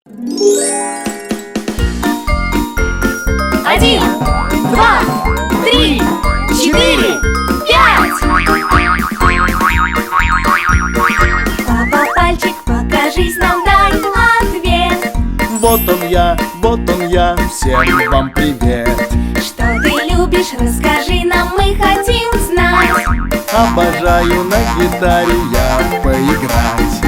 1, 2, 3, 4, 5. Папа, пальчик, покажись нам, дай ответ. Вот он я, всем вам привет. Что ты любишь, расскажи нам, мы хотим знать. Обожаю на гитаре я поиграть.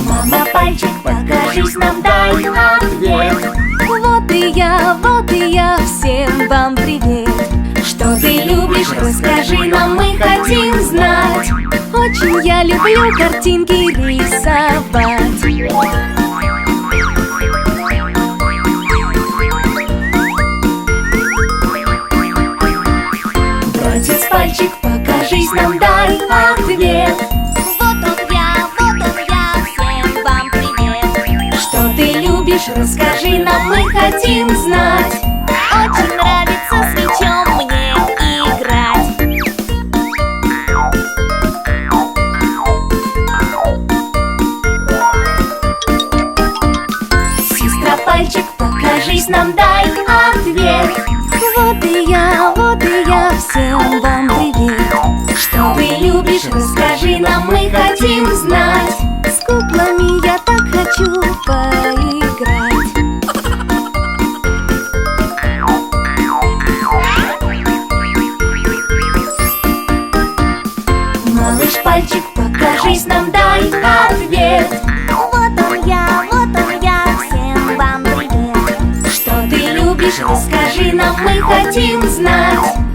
Мама, пальчик, покажись нам, дай ответ. Вот и я, всем вам привет. Что ты любишь, расскажи нам, мы хотим знать. Очень я люблю картинки рисовать. Братец, пальчик, покажись нам, дай ответ. Вот он я, всем вам привет. Что ты любишь, расскажи нам, мы хотим знать. Очень нравится с мячом мне играть. Сестра, пальчик, покажись нам, дай ответ. Вот и я, всем вам привет. Что ты любишь, расскажи нам, мы хотим знать. С куклами я так хочу поиграть. Малыш, пальчик, покажись нам, дай ответ. Вот он я, всем вам привет. Что ты любишь, расскажи нам, мы хотим знать.